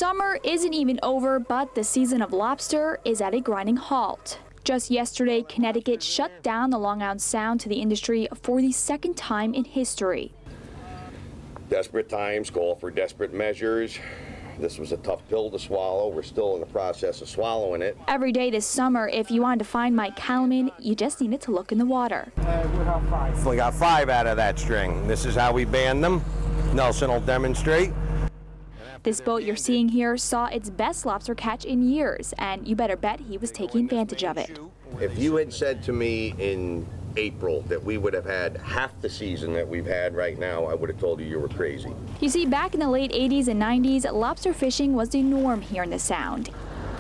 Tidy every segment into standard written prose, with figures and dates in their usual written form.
Summer isn't even over, but the season of lobster is at a grinding halt. Just yesterday, Connecticut shut down the Long Island Sound to the industry for the second time in history. Desperate times call for desperate measures. This was a tough pill to swallow. We're still in the process of swallowing it. Every day this summer, if you wanted to find Mike Kalaman, you just needed to look in the water. We got 5. We got 5 out of that string. This is how we band them. Nelson will demonstrate. This boat you're seeing here saw its best lobster catch in years, and you better bet he was taking advantage of it. If you had said to me in April that we would have had half the season that we've had right now, I would have told you you were crazy. You see, back in the late 80s and 90s, lobster fishing was the norm here in the Sound.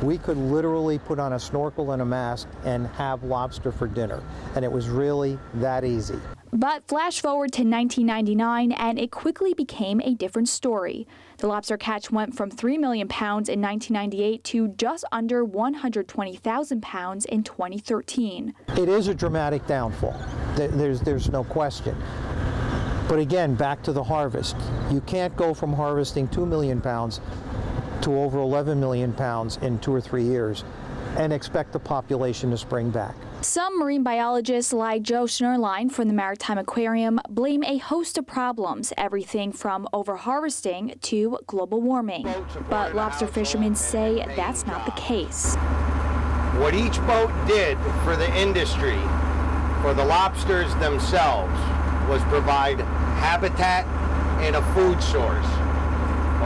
We could literally put on a snorkel and a mask and have lobster for dinner, and it was really that easy. But flash forward to 1999, and it quickly became a different story. The lobster catch went from 3 million pounds in 1998 to just under 120,000 pounds in 2013. It is a dramatic downfall. There's no question. But again, back to the harvest. You can't go from harvesting 2 million pounds to over 11 million pounds in 2 or 3 years and expect the population to spring back. Some marine biologists like saidJoeSchnierlein from the Maritime Aquarium blame a host of problems, everything from overharvesting to global warming. But lobster fishermen say that's not the case. What each boat did for the industry, for the lobsters themselves, was provide habitat and a food source.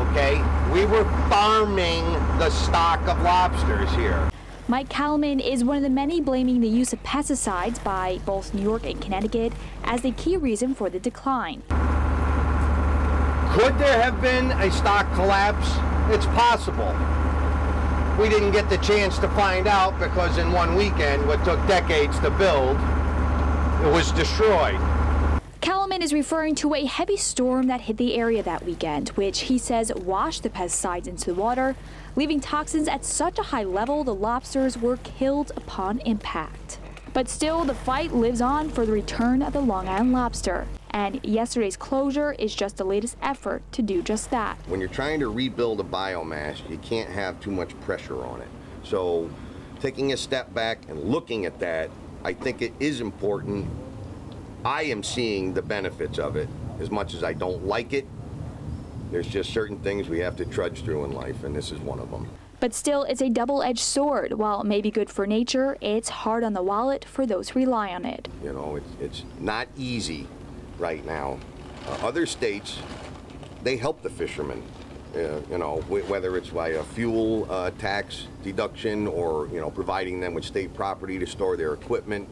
Okay? We were farming the stock of lobsters here. Mike Kalaman is one of the many blaming the use of pesticides by both New York and Connecticut as the key reason for the decline. Could there have been a stock collapse? It's possible. We didn't get the chance to find out because in one weekend, what took decades to build, it was destroyed. Kalaman is referring to a heavy storm that hit the area that weekend, which he says washed the pesticides into the water, leaving toxins at such a high level the lobsters were killed upon impact. But still, the fight lives on for the return of the Long Island lobster. And yesterday's closure is just the latest effort to do just that. When you're trying to rebuild a biomass, you can't have too much pressure on it. So taking a step back and looking at that, I think it is important. I am seeing the benefits of it. As much as I don't like it, there's just certain things we have to trudge through in life, and this is one of them. But still, it's a double-edged sword. While it may be good for nature, it's hard on the wallet for those who rely on it. You know, it's not easy right now. Other states, they help the fishermen, you know, whether it's by a fuel tax deduction or, you know, providing them with state property to store their equipment.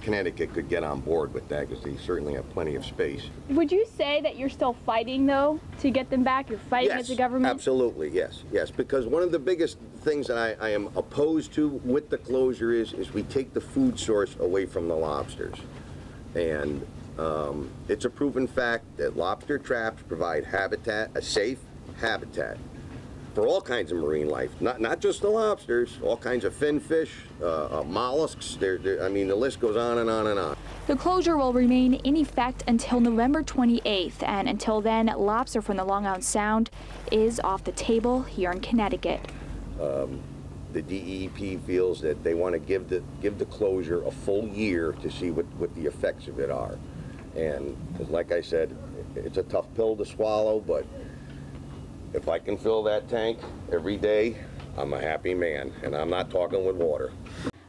Connecticut could get on board with that because they certainly have plenty of space. Would you say that you're still fighting, though, to get them back? You're fighting as a government? Absolutely, yes. Yes, because one of the biggest things that I am opposed to with the closure is we take the food source away from the lobsters. And it's a proven fact that lobster traps provide habitat, a safe habitat, for all kinds of marine life, not just the lobsters, all kinds of finfish, mollusks. I mean, the list goes on and on and on. The closure will remain in effect until November 28th, and until then, lobster from the Long Island Sound is off the table here in Connecticut. The DEP feels that they want to give the closure a full year to see what the effects of it are. And like I said, it's a tough pill to swallow, but if I can fill that tank every day, I'm a happy man, and I'm not talking with water.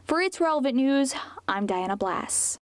For It's Relevant News, I'm Diana Blass.